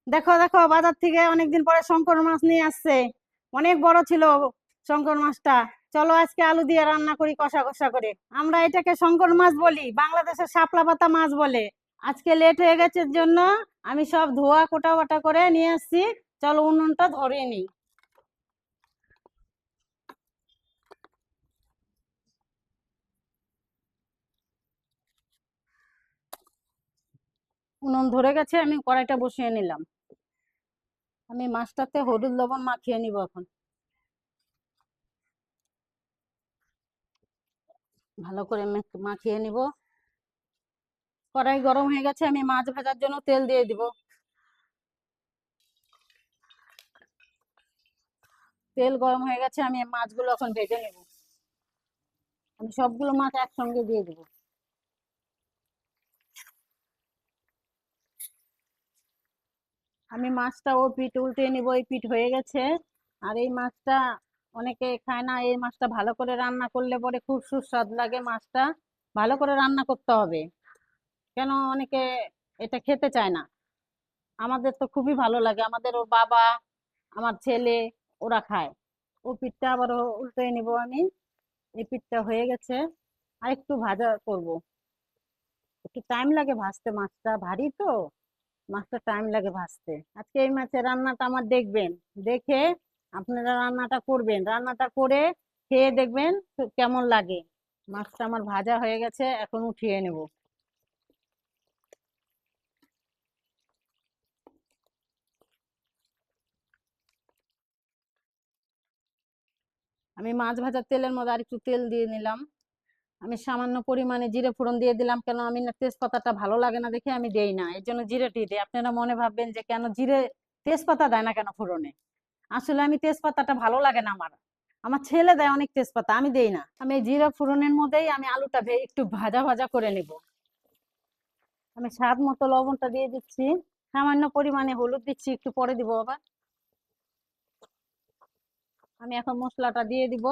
দেখো দেখো, বাজার থেকে অনেকদিন পরে শঙ্কর মাছ নিয়ে আসছে। অনেক বড় ছিল শঙ্কর মাছটা। চলো আজকে আলু দিয়ে রান্না করি কষা কষা করে। আমরা এটাকে শঙ্কর মাছ বলি, বাংলাদেশের শাপলা পাতা মাছ বলে। আজকে লেট হয়ে গেছে জন্য আমি সব ধোয়া কোটা বাটা করে নিয়ে আসছি। চলো উনুনটা ধরিয়ে নিই। উনুন ধরে গেছে, আমি কড়াইটা বসিয়ে নিলাম। আমি মাছটাতে হলুদ লবণ মাখিয়ে নিব এখন। ভালো করে মাখিয়ে নিব। কড়াই গরম হয়ে গেছে, আমি মাছ ভাজার জন্য তেল দিয়ে দিব। তেল গরম হয়ে গেছে, আমি মাছগুলো এখন ভেজে নেব। আমি সবগুলো মাছ একসঙ্গে দিয়ে দেবো। আমি মাছটা ও পিঠ উল্টে নিব, এই পিঠ হয়ে গেছে। আর এই মাছটা অনেকে খায় না, এই মাছটা ভালো করে রান্না করলে পরে খুব সুস্বাদ লাগে। মাছটা ভালো করে রান্না করতে হবে, কেন অনেকে এটা খেতে চায় না। আমাদের তো খুবই ভালো লাগে, আমাদের ওর বাবা, আমার ছেলে, ওরা খায়। ও পিঠটা আবার উল্টে নিব আমি। এই পিঠটা হয়ে গেছে, আর একটু ভাজা করব। একটু টাইম লাগে ভাজতে, মাছটা ভারী তো, মাছটা টাইম লাগে ভাজতে। আজকে এই মাছের রান্নাটা আমার দেখবেন, দেখে আপনারা রান্নাটা করবেন, রান্নাটা করে খেয়ে দেখবেন তো কেমন লাগে। মাছটা আমার ভাজা হয়ে গেছে, এখন উঠিয়ে নেব। আমি মাছ ভাজার তেলের মধ্যে আর একটু তেল দিয়ে নিলাম। আমি সামান্য পরিমাণে জিরে ফোড়ন দিয়ে দিলাম, কেন আমি না তেজপাতাটা ভালো লাগে না দেখে আমি দেই না, এর জন্য জিরেটি দিই। আপনারা মনে ভাববেন যে কেন জিরে, তেজপাতা দেয় না কেন ফোড়নে। আসলে আমি তেজপাতাটা ভালো লাগে না আমার। আমার ছেলে দেয় অনেক তেজপাতা, আমি দেই না। আমি এই জিরা ফোড়নের মধ্যেই আমি আলুটা একটু ভাজা ভাজা করে নেব। আমি স্বাদ মতো লবণটা দিয়ে দিচ্ছি। সামান্য পরিমাণে হলুদ দিচ্ছি, একটু পরে দিব আবার। আমি এখন মশলাটা দিয়ে দিব।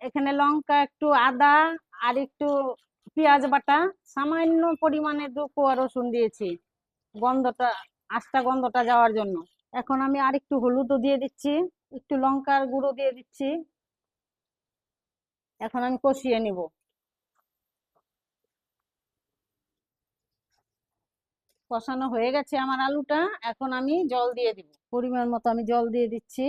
এখানে লঙ্কা, একটু আদা, আর একটু পেঁয়াজ বাটা, সামান্য পরিমাণে 2 কোয়া রসুন দিয়েছি, গন্ধটা, আস্তা গন্ধটা যাওয়ার জন্য। এখন আমি আর একটু হলুদও দিয়ে দিচ্ছি, একটু লঙ্কার গুঁড়ো দিয়ে দিচ্ছি। এখন আমি কষিয়ে নিব। কষানো হয়ে গেছে আমার আলুটা। এখন আমি জল দিয়ে দিব, পরিমাণ মতো আমি জল দিয়ে দিচ্ছি।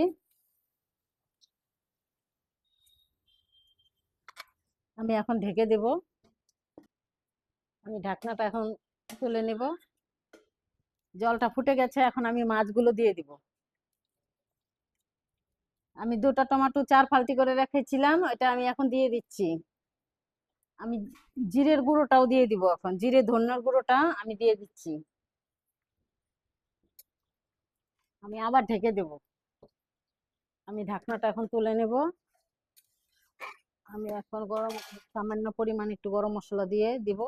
আমি এখন ঢেকে দেব। আমি ঢাকনাটা এখন তুলে নেব। জলটা ফুটে গেছে, এখন আমি মাছগুলো দিয়ে দিব। আমি 2টা টমেটো 4 ফালতি করে রেখেছিলাম, এটা আমি এখন দিয়ে দিচ্ছি। আমি জিরের গুঁড়োটাও দিয়ে দিব, এখন জিরে ধনিয়ার গুঁড়োটা আমি দিয়ে দিচ্ছি। আমি আবার ঢেকে দেব। আমি ঢাকনাটা এখন তুলে নেব। আমি এখন সামান্য পরিমাণ একটু গরম মশলা দিয়ে দিব।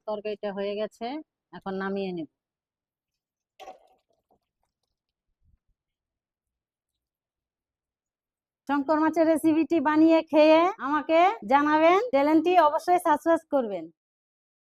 তরকারিটা হয়ে গেছে, এখন নামিয়ে নেব। শঙ্কর মাছের রেসিপিটি বানিয়ে খেয়ে আমাকে জানাবেন, চ্যানেলটি অবশ্যই সাবস্ক্রাইব করবেন।